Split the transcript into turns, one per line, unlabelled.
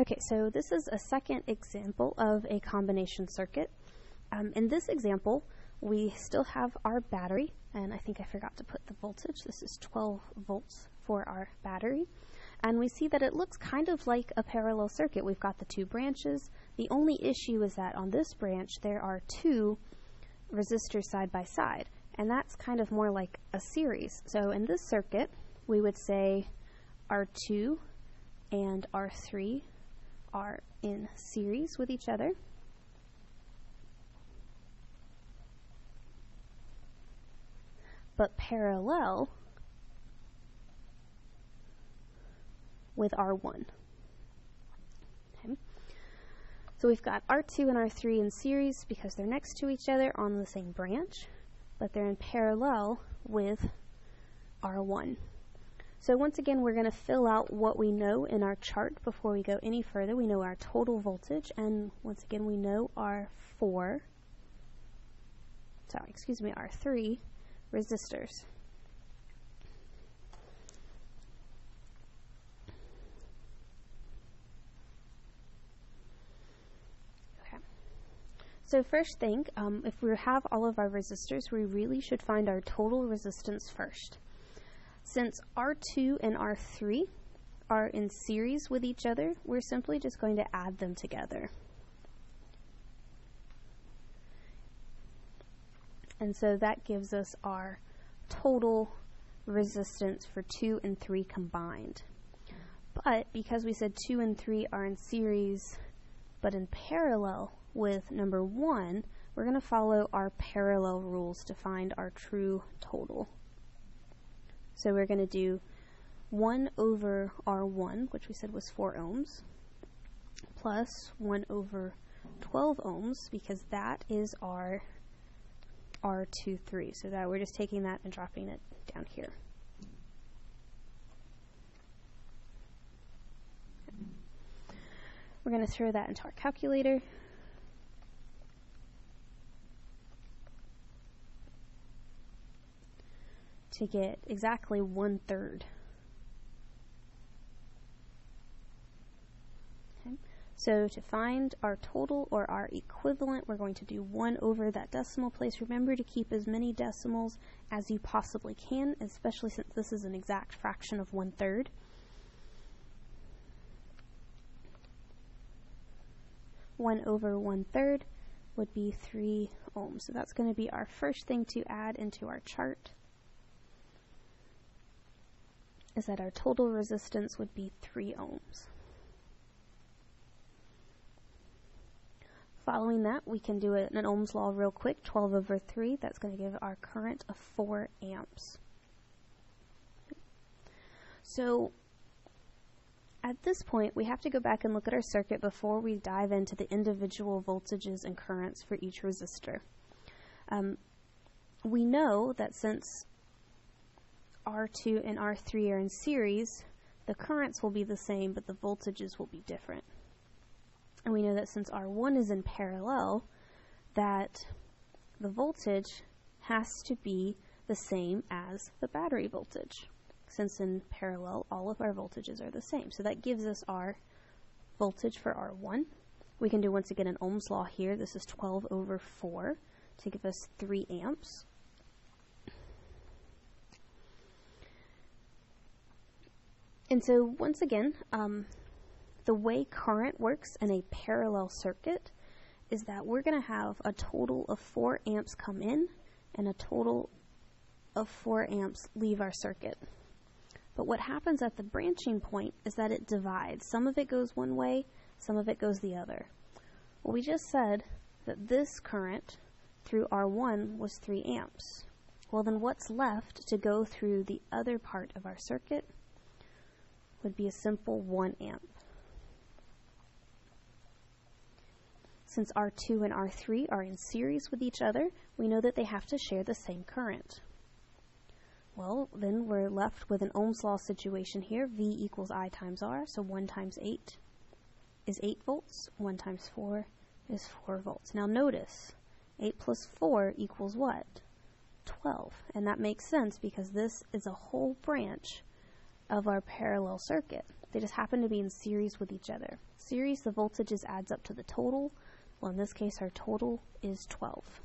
Okay, so this is a second example of a combination circuit. In this example, we still have our battery, and I think I forgot to put the voltage. This is 12 volts for our battery. And we see that it looks kind of like a parallel circuit. We've got the two branches. The only issue is that on this branch, there are two resistors side by side, and that's kind of more like a series. So in this circuit, we would say R2 and R3 are in series with each other. But parallel with R1. Okay. So we've got R2 and R3 in series because they're next to each other on the same branch, but they're in parallel with R1. So once again, we're going to fill out what we know in our chart before we go any further. We know our total voltage, and once again, we know our R3 resistors. Okay. So first thing, if we have all of our resistors, we really should find our total resistance first. Since R2 and R3 are in series with each other, we're simply just going to add them together. And so that gives us our total resistance for 2 and 3 combined. But because we said 2 and 3 are in series but in parallel with number 1, we're going to follow our parallel rules to find our true total. So we're going to do 1 over R1, which we said was 4 ohms, plus 1 over 12 ohms, because that is our R23. So that we're just taking that and dropping it down here. We're going to throw that into our calculator. To get exactly 1/3. Okay. So to find our total or our equivalent, we're going to do 1 over that decimal place. Remember to keep as many decimals as you possibly can, especially since this is an exact fraction of 1/3. One over 1/3 would be 3 ohms. So that's going to be our first thing to add into our chart, is that our total resistance would be 3 ohms. Following that, we can do an Ohm's law real quick. 12 over 3, that's going to give our current of 4 amps. So at this point, we have to go back and look at our circuit before we dive into the individual voltages and currents for each resistor. We know that since R2 and R3 are in series, the currents will be the same, but the voltages will be different. And we know that since R1 is in parallel, that the voltage has to be the same as the battery voltage. Since in parallel, all of our voltages are the same. So that gives us our voltage for R1. We can do, once again, an Ohm's law here. This is 12 over 4 to give us 3 amps. And so once again, the way current works in a parallel circuit is that we're going to have a total of 4 amps come in and a total of 4 amps leave our circuit. But what happens at the branching point is that it divides. Some of it goes one way, some of it goes the other. Well, we just said that this current through R1 was 3 amps. Well, then what's left to go through the other part of our circuit would be a simple 1 amp. Since R2 and R3 are in series with each other, we know that they have to share the same current. Well, then we're left with an Ohm's law situation here. V equals I times R, so 1 times 8 is 8 volts. 1 times 4 is 4 volts. Now notice, 8 plus 4 equals what? 12. And that makes sense because this is a whole branch of our parallel circuit. They just happen to be in series with each other. Series, the voltage adds up to the total. Well, in this case, our total is 12.